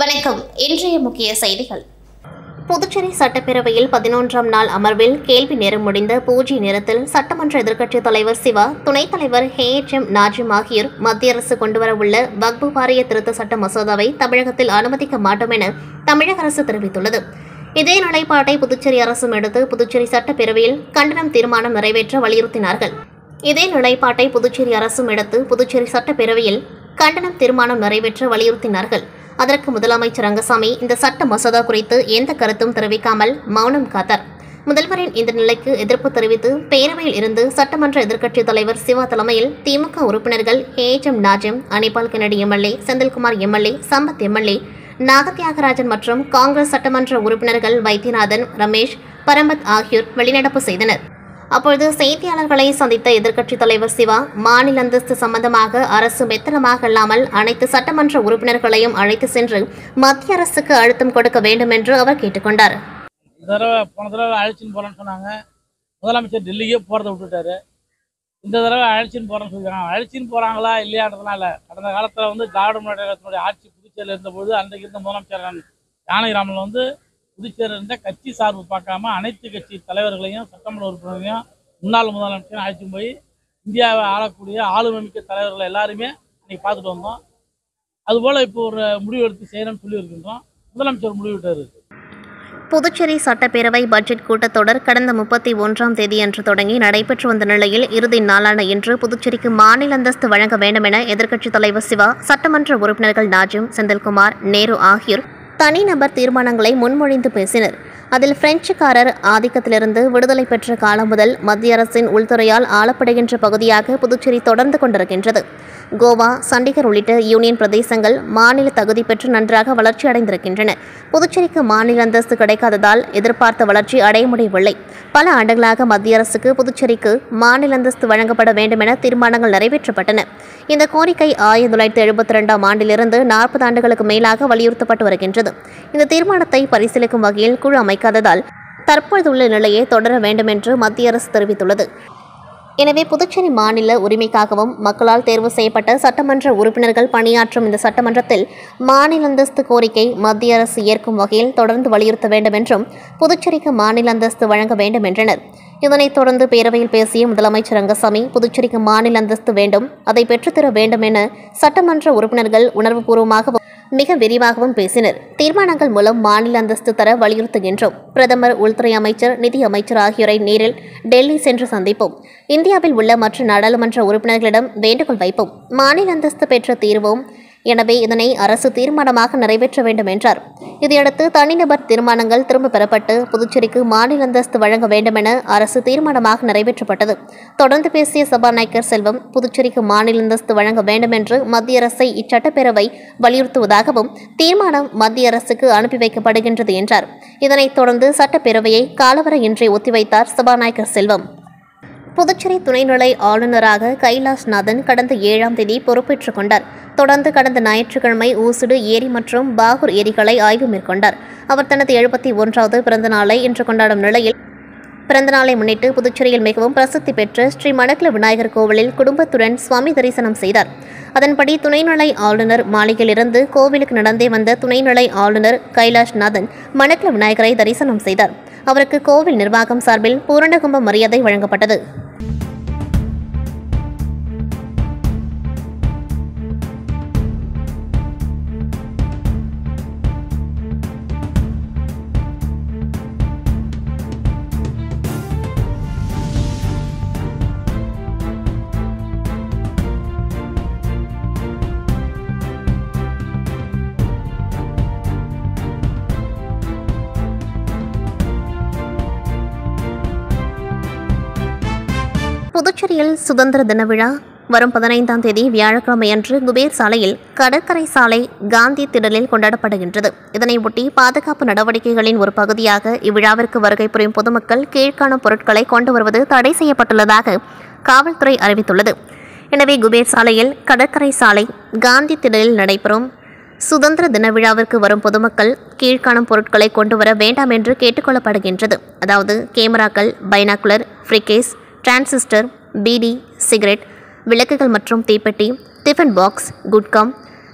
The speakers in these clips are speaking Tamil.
வணக்கம். இன்றைய முக்கிய செய்திகள். புதுச்சேரி சட்டப்பேரவையில் 11ஆம் நாள் அமர்வில் கேள்வி நேரம் முடிந்த பூஜ்ய நேரத்தில் சட்டமன்ற எதிர்க்கட்சித் தலைவர் சிவா, துணைத் தலைவர் HM நாஜிம் ஆகியோர் மத்திய அரசு கொண்டுவரவுள்ள வக்ஃபு வாரிய திருத்த சட்ட மசோதாவை தமிழகத்தில் அனுமதிக்க மாட்டோம் என தமிழக அரசு தெரிவித்துள்ளது. இதே நிலைப்பாட்டை புதுச்சேரி அரசும் எடுத்து புதுச்சேரி சட்டப்பேரவையில் கண்டனம் தீர்மானம் நிறைவேற்ற வலியுறுத்தினார்கள். இதே நிலைப்பாட்டை புதுச்சேரி அரசும் எடுத்து புதுச்சேரி சட்டப்பேரவையில் கண்டனம் தீர்மானம் நிறைவேற்ற வலியுறுத்தினார்கள். அதற்கு முதலமைச்சர் ரங்கசாமி இந்த சட்ட மசோதா குறித்து எந்த கருத்தும் தெரிவிக்காமல் மௌனம் காத்தார். முதல்வரின் இந்த நிலைக்கு எதிர்ப்பு தெரிவித்து பேரவையில் இருந்து சட்டமன்ற எதிர்க்கட்சித் தலைவர் சிவா தலைமையில் திமுக உறுப்பினர்கள் HM Nazim, Anibal Kennedy MLA, Senthilkumar MLA, Sampath MLA, நாகத்தியாகராஜன் மற்றும் காங்கிரஸ் சட்டமன்ற உறுப்பினர்கள் வைத்தியநாதன், ரமேஷ், பரமத் ஆகியோர் வெளிநடப்பு செய்தனர். அப்பொழுது செய்தியாளர்களை சந்தித்த எதிர்க்கட்சித் தலைவர் சிவா, மாநில அந்தஸ்து சம்பந்தமாக அரசு மெத்தனமாக இல்லாமல் அனைத்து சட்டமன்ற உறுப்பினர்களையும் அழைத்து சென்று மத்திய அரசுக்கு அழுத்தம் கொடுக்க வேண்டும் என்று அவர் கேட்டுக்கொண்டார். போன தடவை அழைச்சின்னு போறேன்னு சொன்னாங்க. முதலமைச்சர் டெல்லியே போறதை விட்டுட்டாரு. இந்த தடவை அழைச்சின்னு போறேன்னு சொல்லியிருக்காங்க. அழைச்சின்னு போறாங்களா இல்லையான்றதுனால கடந்த காலத்தில் திராவிட முன்னேற்ற கழகத்தினுடைய ஆட்சி புதுச்சேரியில் இருந்தபோது அன்றைக்கு இருந்த முதலமைச்சர் ஜானகிராமன் புதுச்சேரி இருந்த கட்சி சார்பு பார்க்காம அனைத்து கட்சி தலைவர்களையும் சட்டமன்ற உறுப்பினர்களையும் முன்னாள் முதலமைச்சரையும் அழைச்சி போய் இந்தியாவை ஆளக்கூடிய ஆளுமை மிக்க தலைவர்களை எல்லாருமே அன்றைக்கி பார்த்துட்டு வந்தோம். அதுபோல் இப்போ ஒரு முடிவு எடுத்து செய்யணும்னு சொல்லியிருக்கின்றோம். முதலமைச்சர் முடிவிட்டார். புதுச்சேரி சட்டப்பேரவை பட்ஜெட் கூட்டத்தொடர் கடந்த 31ஆம் தேதியன்று தொடங்கி நடைபெற்று வந்த நிலையில் இறுதி நாளான இன்று புதுச்சேரிக்கு மாநில அந்தஸ்து வழங்க வேண்டும் என எதிர்க்கட்சித் தலைவர் சிவா, சட்டமன்ற உறுப்பினர்கள் நாஜிம், செந்தில்குமார், நேரு ஆகியோர் தனிநபர் தீர்மானங்களை முன்மொழிந்து பேசினர். அதில் பிரெஞ்சுக்காரர் ஆதிக்கத்திலிருந்து விடுதலை பெற்ற காலம் முதல் மத்திய அரசின் உள்துறையால் ஆளப்படுகின்ற பகுதியாக புதுச்சேரி தொடர்ந்து கொண்டிருக்கின்றது. கோவா, சண்டிகர் உள்ளிட்ட யூனியன் பிரதேசங்கள் மாநில தகுதி பெற்று நன்றாக வளர்ச்சி அடைந்திருக்கின்றன. புதுச்சேரிக்கு மாநில அந்தஸ்து கிடைக்காததால் எதிர்பார்த்த வளர்ச்சி அடைய முடியவில்லை. பல ஆண்டுகளாக மத்திய அரசுக்கு புதுச்சேரிக்கு மாநில அந்தஸ்து வழங்கப்பட வேண்டும் என தீர்மானங்கள் நிறைவேற்றப்பட்டன. இந்த கோரிக்கை 1972ஆம் ஆண்டிலிருந்து 40 ஆண்டுகளுக்கு மேலாக வலியுறுத்தப்பட்டு வருகின்றது. இந்த தீர்மானத்தை பரிசீலிக்கும் வகையில் குழு அமைக்காததால் தற்போதுள்ள நிலையை தொடர வேண்டும் என்று மத்திய அரசு தெரிவித்துள்ளது. எனவே புதுச்சேரி மாநில உரிமைக்காகவும் மக்களால் தேர்வு செய்யப்பட்ட சட்டமன்ற உறுப்பினர்கள் பணியாற்றும் இந்த சட்டமன்றத்தில் மாநில அந்தஸ்து கோரிக்கை மத்திய அரசு ஏற்கும் வகையில் தொடர்ந்து வலியுறுத்த வேண்டும் என்றும் புதுச்சேரிக்கு மாநில அந்தஸ்து வழங்க வேண்டும் என்றனர். இதனைத் தொடர்ந்து பேரவையில் பேசிய முதலமைச்சர் ரங்கசாமி, புதுச்சேரிக்கு மாநில அந்தஸ்து வேண்டும், அதை பெற்றுத்தர வேண்டும் என சட்டமன்ற உறுப்பினர்கள் உணர்வுபூர்வமாகவும் மிக விரிவாகவும் பேசினர். தீர்மானங்கள் மூலம் மாநில அந்தஸ்து தர வலியுறுத்துகின்றோம். பிரதமர், உள்துறை அமைச்சர், நிதி அமைச்சர் ஆகியோரை நேரில் டெல்லி சென்று சந்திப்போம். இந்தியாவில் உள்ள மற்ற நாடாளுமன்ற உறுப்பினர்களிடம் வேண்டுகோள் வைப்போம். மாநில அந்தஸ்து பெற்ற தீர்வோம். எனவே இதனை அரசு தீர்மானமாக நிறைவேற்ற வேண்டும் என்றார். இதையடுத்து தனிநபர் தீர்மானங்கள் திரும்ப பெறப்பட்டு புதுச்சேரிக்கு மாநில அந்தஸ்து வழங்க வேண்டும் என அரசு தீர்மானமாக நிறைவேற்றப்பட்டது. தொடர்ந்து பேசிய சபாநாயகர் செல்வம், புதுச்சேரிக்கு மாநில அந்தஸ்து வழங்க வேண்டும் என்று மத்திய அரசை இச்சட்டப்பேரவை வலியுறுத்துவதாகவும் தீர்மானம் மத்திய அரசுக்கு அனுப்பி வைக்கப்படுகின்றது என்றார். இதனைத் தொடர்ந்து சட்டப்பேரவையை காலவரையின்றி ஒத்திவைத்தார் சபாநாயகர் செல்வம். புதுச்சேரி துணைநிலை ஆளுநராக கைலாஷ்நாதன் கடந்த 7ஆம் தேதி பொறுப்பேற்றுக் கொண்டார். தொடர்ந்து கடந்த ஞாயிற்றுக்கிழமை ஊசுடு ஏரி மற்றும் பாகூர் ஏரிகளை ஆய்வு மேற்கொண்டார். அவர் தனது 71வது பிறந்த நாளை இன்று கொண்டாடும் நிலையில் பிறந்தநாளை முன்னிட்டு புதுச்சேரியில் மிகவும் பிரசித்தி பெற்ற ஸ்ரீ மணக்குள விநாயகர் கோவிலில் குடும்பத்துடன் சுவாமி தரிசனம் செய்தார். அதன்படி துணைநிலை ஆளுநர் மாளிகையிலிருந்து கோவிலுக்கு நடந்தே வந்த துணைநிலை ஆளுநர் கைலாஷ்நாதன் மணக்குள விநாயகரை தரிசனம் செய்தார். அவருக்கு கோவில் நிர்வாகம் சார்பில் பூரணகும்ப மரியாதை வழங்கப்பட்டது. புதுச்சேரியில் சுதந்திர தின விழா வரும் 15ஆம் தேதி வியாழக்கிழமையன்று குபேர் சாலையில் கடற்கரை சாலை காந்தி திடலில் கொண்டாடப்படுகின்றது. இதனையொட்டி பாதுகாப்பு நடவடிக்கைகளின் ஒரு பகுதியாக இவ்விழாவிற்கு வருகை புரியும் பொதுமக்கள் கீழ்காணும் பொருட்களை கொண்டு வருவது தடை செய்யப்பட்டுள்ளதாக காவல்துறை அறிவித்துள்ளது. எனவே குபேர் சாலையில் கடற்கரை சாலை காந்தி திடலில் நடைபெறும் சுதந்திர தின விழாவிற்கு வரும் பொதுமக்கள் கீழ்காணும் பொருட்களை கொண்டு வர வேண்டாம் என்று கேட்டுக்கொள்ளப்படுகின்றது. அதாவது கேமராக்கள், பைனாக்குலர், ஃப்ரிகேஸ், டிரான்சிஸ்டர், பீடி, சிகரெட், விளக்குகள் மற்றும் தீப்பெட்டி, டிஃபன் பாக்ஸ், குட்காம்,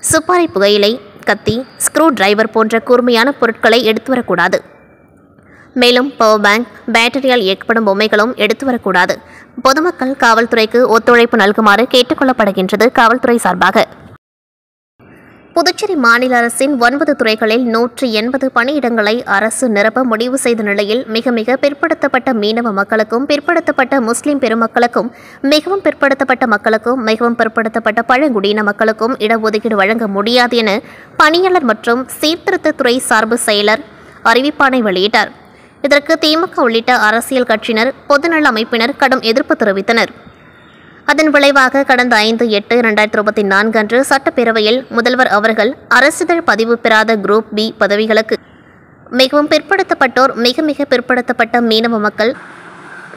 சுப்பாரி புகையிலை, கத்தி, ஸ்க்ரூ டிரைவர் போன்ற கூர்மையான பொருட்களை எடுத்து வரக்கூடாது. மேலும் பவர் பேங்க், பேட்டரியால் இயக்கப்படும் பொம்மைகளும் எடுத்து வரக்கூடாது. பொதுமக்கள் காவல்துறைக்கு ஒத்துழைப்பு நல்குமாறு கேட்டுக் கொள்ளப்படுகின்றது காவல்துறை சார்பாக. புதுச்சேரி மாநில அரசின் 9 துறைகளில் 180 பணியிடங்களை அரசு நிரப்ப முடிவு செய்த நிலையில் மிக பிற்படுத்தப்பட்ட மீனவ மக்களுக்கும், பிற்படுத்தப்பட்ட முஸ்லிம் பெருமக்களுக்கும், மிகவும் பிற்படுத்தப்பட்ட மக்களுக்கும், மிகவும் பிற்படுத்தப்பட்ட பழங்குடியின மக்களுக்கும் இடஒதுக்கீடு வழங்க முடியாது என பணியாளர் மற்றும் சீர்திருத்தத்துறை சார்பு செயலர் அறிவிப்பாணை வெளியிட்டார். இதற்கு திமுக உள்ளிட்ட அரசியல் கட்சியினர், பொதுநல அமைப்பினர் கடும் எதிர்ப்பு தெரிவித்தனர். அதன் விளைவாக கடந்த 5/8/2024 அன்று சட்டப்பேரவையில் முதல்வர் அவர்கள் அரசிதழ் பதிவு பெறாத குரூப் பி பதவிகளுக்கு மிகவும் பிற்படுத்தப்பட்டோர், மிக பிற்படுத்தப்பட்ட மீனவ மக்கள்,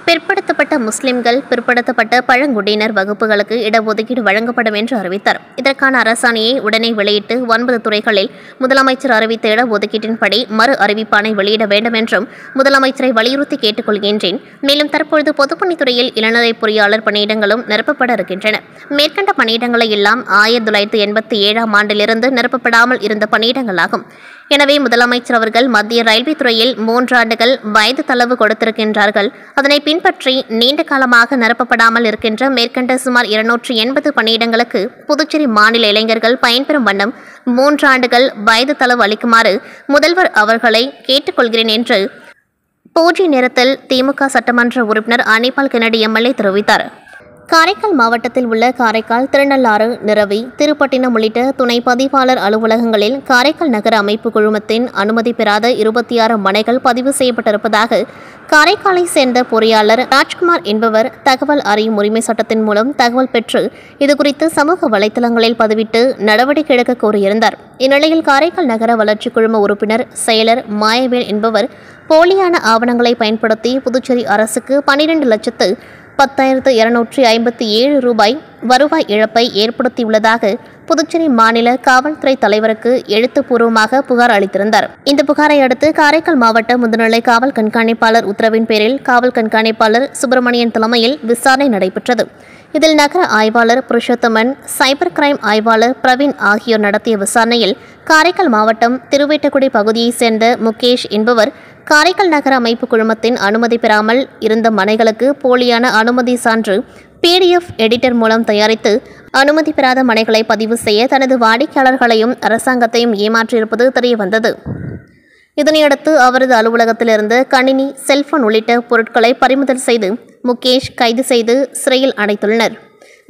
பிற்படுத்தப்பட்ட முஸ்லிம்கள், பிற்படுத்தப்பட்ட பழங்குடியினர் வகுப்புகளுக்கு இடஒதுக்கீடு வழங்கப்படும் என்று அறிவித்தார். இதற்கான அரசாணையை உடனே வெளியிட்டு 9 துறைகளில் முதலமைச்சர் அறிவித்த இடஒதுக்கீட்டின்படி மறு அறிவிப்பாணை வெளியிட வேண்டும் என்றும் முதலமைச்சரை வலியுறுத்தி கேட்டுக் கொள்கின்றேன். மேலும் தற்பொழுது பொதுப்பணித்துறையில் இளநிலை பொறியாளர் பணியிடங்களும் நிரப்பப்பட இருக்கின்றன. மேற்கண்ட பணியிடங்களை எல்லாம் 1987ஆம் ஆண்டிலிருந்து நிரப்பப்படாமல் இருந்த பணியிடங்களாகும். எனவே முதலமைச்சர் அவர்கள் மத்திய ரயில்வே துறையில் 3 ஆண்டுகள் வயது தளர்வு கொடுத்திருக்கின்றார்கள். அதனை பின்பற்றி நீண்ட காலமாக நிரப்பப்படாமல் இருக்கின்ற மேற்கண்ட சுமார் 280 பணியிடங்களுக்கு புதுச்சேரி மாநில இளைஞர்கள் பயன்பெறும் வண்ணம் 3 ஆண்டுகள் வயது தளர்வு அளிக்குமாறு முதல்வர் அவர்களை கேட்டுக்கொள்கிறேன் என்று பூஜ்ய நேரத்தில் திமுக சட்டமன்ற உறுப்பினர் அனிபால் கென்னடி எம்எல்ஏ தெரிவித்தார். காரைக்கால் மாவட்டத்தில் உள்ள காரைக்கால், திருநள்ளாறு, நிரவி, திருப்பட்டினம் உள்ளிட்ட துணை பதிவாளர் அலுவலகங்களில் காரைக்கால் நகர அமைப்பு குழுமத்தின் அனுமதி பெறாத 26 மனைகள் பதிவு செய்யப்பட்டிருப்பதாக காரைக்காலை சேர்ந்த பொறியாளர் ராஜ்குமார் என்பவர் தகவல் அறியும் உரிமை சட்டத்தின் மூலம் தகவல் பெற்று இதுகுறித்து சமூக வலைதளங்களில் பதிவிட்டு நடவடிக்கை எடுக்க கோரியிருந்தார். இந்நிலையில் காரைக்கால் நகர வளர்ச்சி குழும உறுப்பினர் செயலர் மாயவேல் என்பவர் போலியான ஆவணங்களை பயன்படுத்தி புதுச்சேரி அரசுக்கு 12,10,257 ரூபாய் வருவாய் இழப்பை ஏற்படுத்தியுள்ளதாக புதுச்சேரி மாநில காவல்துறை தலைவருக்கு எழுத்துப்பூர்வமாக புகார் அளித்திருந்தார். இந்த புகாரை அடுத்து காரைக்கால் மாவட்ட முதுநிலை காவல் கண்காணிப்பாளர் உத்தரவின் பேரில் காவல் கண்காணிப்பாளர் சுப்பிரமணியன் தலைமையில் விசாரணை நடைபெற்றது. இதில் நகர ஆய்வாளர் புருஷோத்தமன், சைபர் கிரைம் ஆய்வாளர் பிரவீன் ஆகியோர் நடத்திய விசாரணையில் காரைக்கால் மாவட்டம் திருவேட்டக்குடி பகுதியைச் சேர்ந்த முகேஷ் என்பவர் காரைக்கால் நகர அமைப்பு குழுமத்தின் அனுமதி பெறாமல் இருந்த மனைகளுக்கு போலியான அனுமதி சான்று PDF எடிட்டர் மூலம் தயாரித்து அனுமதி பெறாத மனைகளை பதிவு செய்ய தனது வாடிக்கையாளர்களையும் அரசாங்கத்தையும் ஏமாற்றியிருப்பது தெரியவந்தது. இதனையடுத்து அவரது அலுவலகத்திலிருந்து கணினி, செல்போன் உள்ளிட்ட பொருட்களை பறிமுதல் செய்து முகேஷ் கைது செய்து சிறையில் அடைத்துள்ளனர்.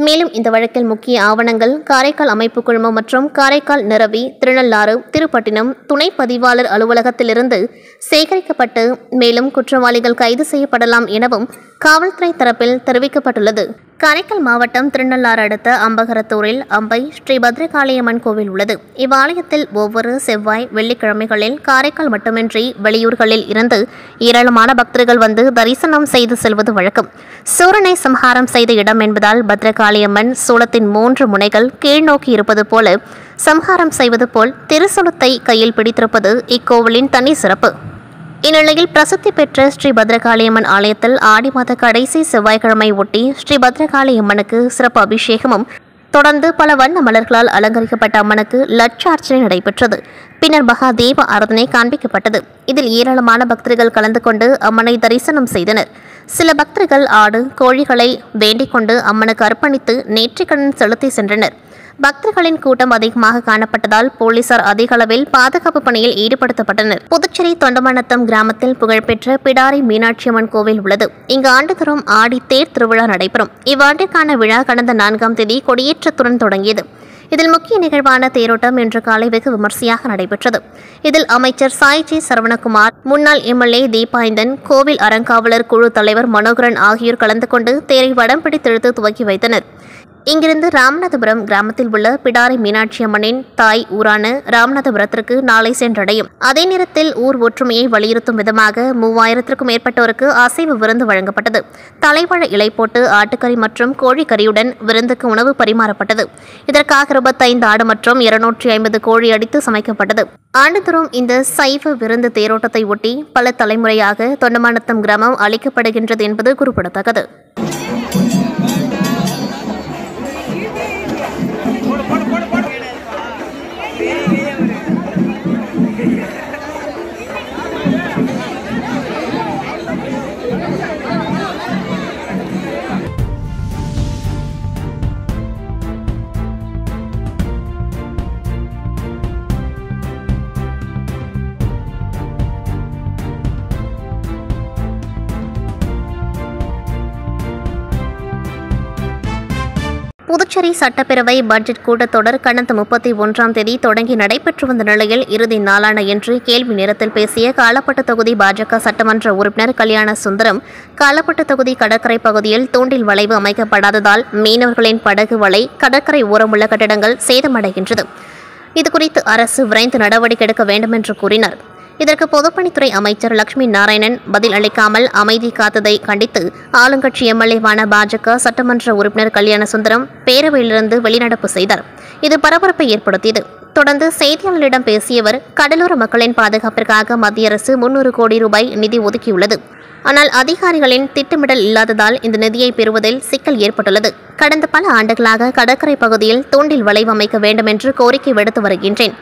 மேலும் இந்த வழக்கில் முக்கிய ஆவணங்கள் காரைக்கால் அமைப்பு குழுமம் மற்றும் காரைக்கால், நிரவி, திருநள்ளாறு, திருப்பட்டினம் துணை பதிவாளர் அலுவலகத்திலிருந்து சேகரிக்கப்பட்டு மேலும் குற்றவாளிகள் கைது செய்யப்படலாம் எனவும் காவல்துறை தரப்பில் தெரிவிக்கப்பட்டுள்ளது. காரைக்கால் மாவட்டம் திருநள்ளாறு அடுத்த அம்பகரத்தூரில் அம்பை ஸ்ரீ பத்ரகாளியம்மன் கோவில் உள்ளது. இவ்வாலயத்தில் ஒவ்வொரு செவ்வாய், வெள்ளிக்கிழமைகளில் காரைக்கால் மட்டுமின்றி வெளியூர்களில் இருந்து ஏராளமான பக்தர்கள் வந்து தரிசனம் செய்து செல்வது வழக்கம். சூரனை சம்ஹாரம் செய்த இடம் என்பதால் பத்ரகாளியம்மன் சூலத்தின் 3 முனைகள் கீழ்நோக்கி இருப்பது போல சம்ஹாரம் செய்வது போல் திருசூலத்தை கையில் பிடித்திருப்பது இக்கோவிலின் தனி சிறப்பு. இந்நிலையில் பிரசித்தி பெற்ற ஸ்ரீ பத்ரகாளியம்மன் ஆலயத்தில் ஆடி மாத கடைசி செவ்வாய்க்கிழமை ஒட்டி ஸ்ரீ பத்ரகாளியம்மனுக்கு சிறப்பு அபிஷேகமும் தொடர்ந்து பல வண்ண மலர்களால் அலங்கரிக்கப்பட்ட அம்மனுக்கு லட்சார்ச்சனை நடைபெற்றது. பின்னர் மகா தீப ஆராதனை காண்பிக்கப்பட்டது. இதில் ஏராளமான பக்தர்கள் கலந்து கொண்டு அம்மனை தரிசனம் செய்தனர். சில பக்தர்கள் ஆடு, கோழிகளை வேண்டிக் கொண்டு அம்மனுக்கு அர்ப்பணித்து நேற்றிக்கடன் செலுத்தி சென்றனர். பக்தர்களின் கூட்டம் அதிகமாக காணப்பட்டதால் போலீசார் அதிக அளவில் பாதுகாப்பு பணியில் ஈடுபடுத்தப்பட்டனர். புதுச்சேரி தொண்டமனத்தம் கிராமத்தில் புகழ்பெற்ற பிடாரி மீனாட்சியம்மன் கோவில் உள்ளது. இங்கு ஆண்டுதோறும் ஆடி தேர் திருவிழா நடைபெறும். இவ்வாண்டிற்கான விழா கடந்த 4ஆம் தேதி கொடியேற்றத்துடன் தொடங்கியது. இதில் முக்கிய நிகழ்வான தேரோட்டம் இன்று காலை வெகு விமர்சையாக நடைபெற்றது. இதில் அமைச்சர் சாய்ஜி சரவணகுமார், முன்னாள் MLA தீபாய்ந்தன், கோவில் அறங்காவலர் குழு தலைவர் மனோகரன் ஆகியோர் கலந்து கொண்டு தேரை வடம் பிடித்தெழுத்து துவக்கி வைத்தனர். இங்கிருந்து ராமநாதபுரம் கிராமத்தில் உள்ள பிடாரி மீனாட்சி அம்மனின் தாய் ஊரான ராமநாதபுரத்திற்கு நாளை சென்றடையும். அதே நேரத்தில் ஊர் ஒற்றுமையை வலியுறுத்தும் விதமாக 3000க்கும் மேற்பட்டோருக்கு அசைவ விருந்து வழங்கப்பட்டது. தலைவாழ இலை போட்டு ஆட்டுக்கறி மற்றும் கோழிக்கறியுடன் விருந்துக்கு உணவு பரிமாறப்பட்டது. இதற்காக 25 ஆடு மற்றும் 250 கோழி அடித்து சமைக்கப்பட்டது. ஆண்டுதோறும் இந்த சைவ விருந்து தேரோட்டத்தை ஒட்டி பல தலைமுறையாக தொண்டமானத்தம் கிராமம் அளிக்கப்படுகின்றது என்பது குறிப்பிடத்தக்கது. போடு போடு போடு போடு புதுச்சேரி சட்டப்பேரவை பட்ஜெட் கூட்டத்தொடர் கடந்த 31ஆம் தேதி தொடங்கி நடைபெற்று வந்த நிலையில் இறுதி நாளான இன்று கேள்வி நேரத்தில் பேசிய காலப்பட்டு தொகுதி பாஜக சட்டமன்ற உறுப்பினர் கல்யாண சுந்தரம், காலப்பட்டு தொகுதி கடற்கரை பகுதியில் தூண்டில் வளைவு அமைக்கப்படாததால் மீனவர்களின் படகு வலை கடற்கரை ஓரமுள்ள கட்டடங்கள் சேதமடைகின்றது. இதுகுறித்து அரசு விரைந்து நடவடிக்கை எடுக்க வேண்டும் என்று கூறினார். இதற்கு பொதுப்பணித்துறை அமைச்சர் லட்சுமி நாராயணன் பதில் அளிக்காமல் அமைதி காத்ததை கண்டித்து ஆளுங்கட்சி எம்எல்ஏவான பாஜக சட்டமன்ற உறுப்பினர் கல்யாண சுந்தரம் பேரவையிலிருந்து வெளிநடப்பு செய்தார். இது பரபரப்பை ஏற்படுத்தியது. தொடர்ந்து செய்தியாளர்களிடம் பேசியவர், கடலோர மக்களின் பாதுகாப்பிற்காக மத்திய அரசு 300 கோடி ரூபாய் நிதி ஒதுக்கியுள்ளது. ஆனால் அதிகாரிகளின் திட்டமிடல் இல்லாததால் இந்த நிதியை பெறுவதில் சிக்கல் ஏற்பட்டுள்ளது. கடந்த பல ஆண்டுகளாக கடற்கரை பகுதியில் தூண்டில் வளைவு அமைக்க வேண்டும் என்று கோரிக்கை விடுத்து வருகின்றேன்.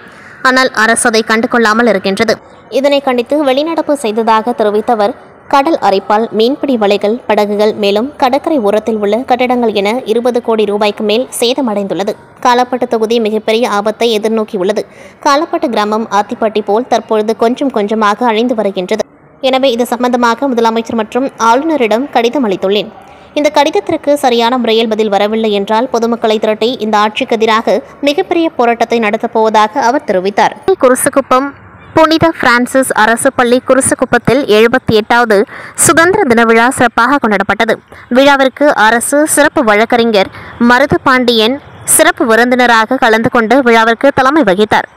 ஆனால் அரசு அதை கண்டுகொள்ளாமல் இருக்கின்றது. இதனை கண்டித்து வெளிநடப்பு செய்ததாக தெரிவித்தவர், கடல் அரைப்பால் மீன்பிடி வலைகள், படகுகள், மேலும் கடற்கரை ஓரத்தில் உள்ள கட்டடங்கள் என 20 கோடி ரூபாய்க்கு மேல் சேதமடைந்துள்ளது. காலப்பட்டு தொகுதி மிகப்பெரிய ஆபத்தை எதிர்நோக்கியுள்ளது. காலப்பட்டு கிராமம் ஆத்திப்பட்டி போல் தற்பொழுது கொஞ்சம் கொஞ்சமாக அழிந்து வருகின்றது. எனவே இது சம்பந்தமாக முதலமைச்சர் மற்றும் ஆளுநரிடம் கடிதம் அளித்துள்ளேன். இந்த கடிதத்திற்கு சரியான முறையில் பதில் வரவில்லை என்றால் பொதுமக்களை திரட்டி இந்த ஆட்சிக்கு எதிராக மிகப்பெரிய போராட்டத்தை நடத்தப் போவதாக அவர் தெரிவித்தார். குருசுக்குப்பம் புனித பிரான்சிஸ் அரசு பள்ளி குருசுக்குப்பத்தில் 78வது சுதந்திர தின விழா சிறப்பாக கொண்டாடப்பட்டது. விழாவிற்கு அரசு சிறப்பு வழக்கறிஞர் மருது பாண்டியன் சிறப்பு விருந்தினராக கலந்து கொண்டு விழாவிற்கு தலைமை வகித்தார்.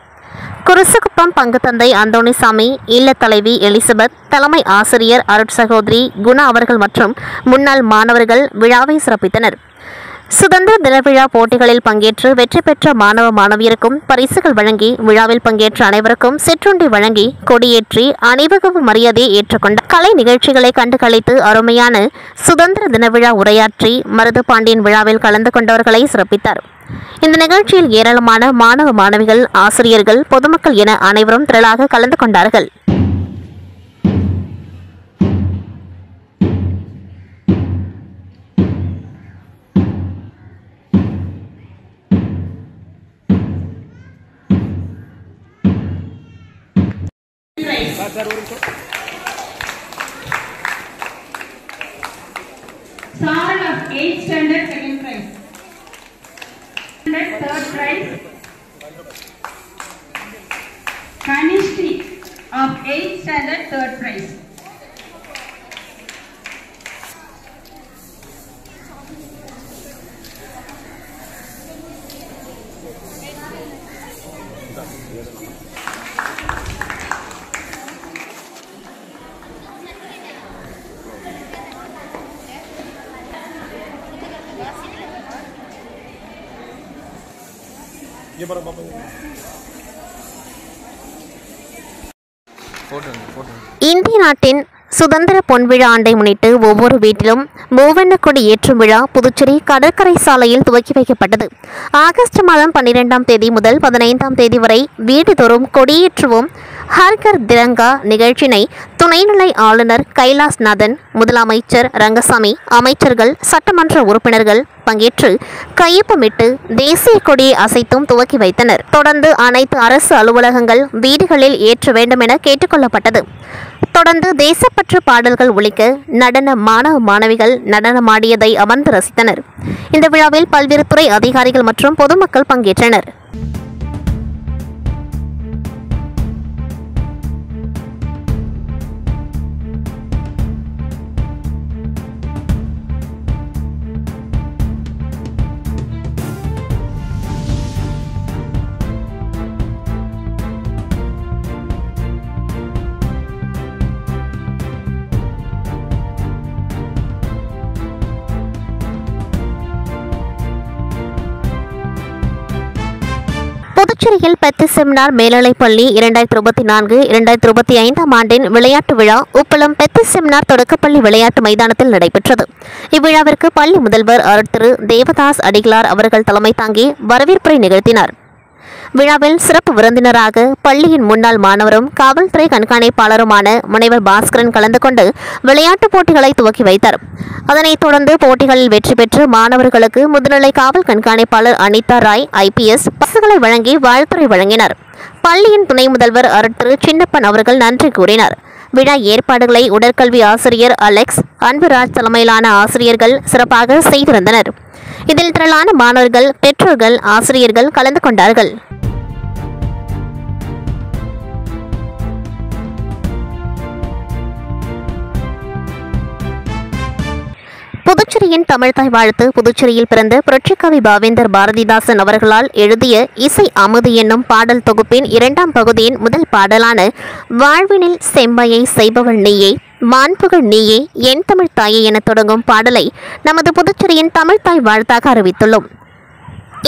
குருசுக்குப்பம் பங்குத்தந்தை அந்தோணிசாமி, இல்ல தலைவி எலிசபெத், தலைமை ஆசிரியர் அருட்சகோதரி குணா அவர்கள் மற்றும் முன்னாள் மாணவர்கள் விழாவை சிறப்பித்தனர். சுதந்திர தின விழா போட்டிகளில் பங்கேற்று வெற்றி பெற்ற மாணவ மாணவியருக்கும் பரிசுகள் வழங்கி, விழாவில் பங்கேற்ற அனைவருக்கும் சிற்றுண்டி வழங்கி, கொடியேற்றி அணிவகுப்பு மரியாதையை ஏற்றுக்கொண்ட கலை நிகழ்ச்சிகளை கண்டு களித்து அருமையான சுதந்திர தின விழா உரையாற்றி மருது பாண்டியன் விழாவில் கலந்து கொண்டவர்களை சிறப்பித்தார். இந்த நிகழ்ச்சியில் ஏராளமான மாணவ மாணவிகள், ஆசிரியர்கள், பொதுமக்கள் என அனைவரும் திரளாக கலந்து கொண்டார்கள். Sarn of 8th standard second prize. Third prize. Kanishti of 8th standard third prize. இந்திய நாட்டின் சுதந்திர பொன்விழா ஆண்டை முன்னிட்டு ஒவ்வொரு வீட்டிலும் மூவண்ண கொடி ஏற்றும் விழா புதுச்சேரி கடற்கரை சாலையில் துவக்கி வைக்கப்பட்டது. ஆகஸ்ட் மாதம் 12ஆம் தேதி முதல் 15ஆம் தேதி வரை வீடுதோறும் கொடியேற்றுவோம் ஹர்கர் திரங்கா நிகழ்ச்சியினை துணைநிலை ஆளுநர் கைலாஸ்நாதன், முதலமைச்சர் ரங்கசாமி, அமைச்சர்கள், சட்டமன்ற உறுப்பினர்கள் பங்கேற்று கையொப்பமிட்டு தேசிய கொடியை அசைத்தும் துவக்கி வைத்தனர். தொடர்ந்து அனைத்து அரசு அலுவலகங்கள், வீடுகளில் ஏற்ற வேண்டும் என கேட்டுக்கொள்ளப்பட்டது. தொடர்ந்து தேசப்பற்று பாடல்கள் ஒலிக்க நடன மாணவ மாணவிகள் நடனமாடியதை அமர்ந்து ரசித்தனர். இந்த விழாவில் பல்வேறு துறை அதிகாரிகள் மற்றும் பொதுமக்கள் பங்கேற்றனர். புதுச்சேரியில் பெத்து செமினார் மேல்நிலைப்பள்ளி 2024-2025 ஆண்டின் விளையாட்டு விழா உப்பளம் பெத்து செமினார் தொடக்கப்பள்ளி விளையாட்டு மைதானத்தில் நடைபெற்றது. இவ்விழாவிற்கு பள்ளி முதல்வர் திரு தேவதாஸ் அடிகளார் அவர்கள் தலைமை தாங்கி வரவேற்புரை நிகழ்த்தினார். விழாவில் சிறப்பு விருந்தினராக பள்ளியின் முன்னாள் மாணவரும் காவல்துறை கண்காணிப்பாளருமான முனைவர் பாஸ்கரன் கலந்து கொண்டு விளையாட்டுப் போட்டிகளை துவக்கி வைத்தார். அதனைத் தொடர்ந்து போட்டிகளில் வெற்றி பெற்று மாணவர்களுக்கு முதுநிலை காவல் கண்காணிப்பாளர் அனிதா ராய் IPS பரிசுகளை வழங்கி வாழ்த்துரை வழங்கினார். பள்ளியின் துணை முதல்வர் திரு சின்னப்பன் அவர்கள் நன்றி கூறினார். விழா ஏற்பாடுகளை உடற்கல்வி ஆசிரியர் அலெக்ஸ், அன்புராஜ் தலைமையிலான ஆசிரியர்கள் சிறப்பாக செய்திருந்தனர். இதில் திரளான மாணவர்கள், பெற்றோர்கள், ஆசிரியர்கள் கலந்து கொண்டார்கள். புதுச்சேரியின் தமிழ்தாய் வாழ்த்து. புதுச்சேரியில் பிறந்த புரட்சிக்கவி பாவேந்தர் பாரதிதாசன் அவர்களால் எழுதிய இசை அமுது என்னும் பாடல் தொகுப்பின் 2ஆம் பகுதியின் முதல் பாடலான வாழ்வினில் செம்மையை செய்பவள் நீயே, மாண்புகள் நீயே, என் தமிழ் தாயே என தொடங்கும் பாடலை நமது புதுச்சேரியின் தமிழ்தாய் வாழ்த்தாக அறிவித்துள்ளோம்.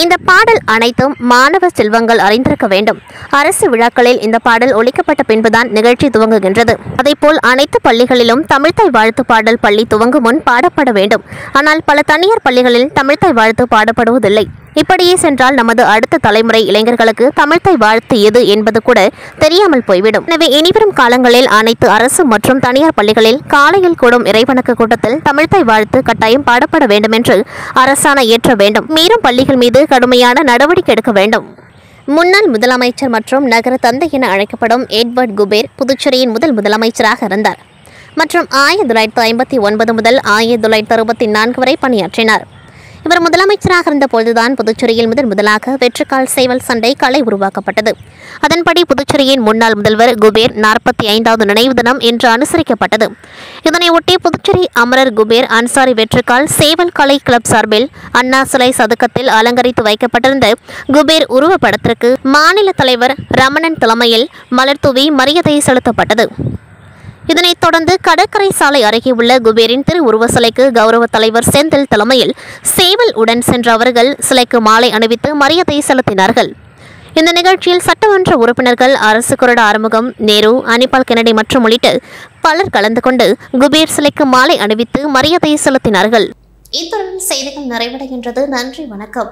இந்த பாடல் அனைத்தும் மாணவ செல்வங்கள் அறிந்திருக்க வேண்டும். அரசு விழாக்களில் இந்த பாடல் ஒலிக்கப்பட்ட பின்புதான் நிகழ்ச்சி துவங்குகின்றது. அதேபோல் அனைத்து பள்ளிகளிலும் தமிழ்தாய் வாழ்த்து பாடல் பள்ளி துவங்கும் முன் பாடப்பட வேண்டும். ஆனால் பல தனியார் பள்ளிகளில் தமிழ்தாய் வாழ்த்து பாடப்படுவதில்லை. இப்படியே சென்றால் நமது அடுத்த தலைமுறை இளைஞர்களுக்கு தமிழ்தாய் வாழ்த்து எது என்பது கூட தெரியாமல் போய்விடும். எனவே இனிவரும் காலங்களில் அனைத்து அரசு மற்றும் தனியார் பள்ளிகளில் காலையில் கூடும் இறைவணக்க கூட்டத்தில் தமிழ்தாய் வாழ்த்து கட்டாயம் பாடப்பட வேண்டும் என்று அரசாணை இயற்ற வேண்டும். மீறும் பள்ளிகள் மீது கடுமையான நடவடிக்கை எடுக்க வேண்டும். முன்னாள் முதலமைச்சர் மற்றும் நகர தந்தை என அழைக்கப்படும் எட்வர்ட் குபேர் புதுச்சேரியின் முதல் முதலமைச்சராக இருந்தார் மற்றும் 1959 முதல் 1964 வரை பணியாற்றினார். இவர் முதலமைச்சராக இருந்தபோதுதான் புதுச்சேரியில் முதலாக வெற்றிக்கால் சேவல் சண்டை கலை உருவாக்கப்பட்டது. அதன்படி புதுச்சேரியின் முன்னாள் முதல்வர் குபேர் 45வது நினைவு தினம் இன்று அனுசரிக்கப்பட்டது. இதனை ஒட்டி புதுச்சேரி அமரர் குபேர் அன்சாரி வெற்றிக்கால் சேவல் கலை கிளப் சார்பில் அண்ணா சிலை சதுக்கத்தில் அலங்கரித்து வைக்கப்பட்டிருந்த குபேர் உருவப்படத்திற்கு மாநில தலைவர் ரமணன் தலைமையில் மலர்தூவி மரியாதை செலுத்தப்பட்டது. இதனைத் தொடர்ந்து கடற்கரை சாலை அருகே உள்ள குபேரின் திருவுருவ சிலைக்கு கௌரவ தலைவர் செந்தில் தலைமையில் சேவல் உடன் சென்ற அவர்கள் சிலைக்கு மாலை அணிவித்து மரியாதை செலுத்தினார்கள். இந்த நிகழ்ச்சியில் சட்டமன்ற உறுப்பினர்கள் அரசு கொறடா ஆறுமுகம், நேரு, அனிபால் கென்னடி மற்றும் உள்ளிட்ட பலர் கலந்து கொண்டு குபேர் சிலைக்கு மாலை அணிவித்து மரியாதை செலுத்தினார்கள். இத்துடன் செய்திகள் நிறைவடைகின்றது. நன்றி, வணக்கம்.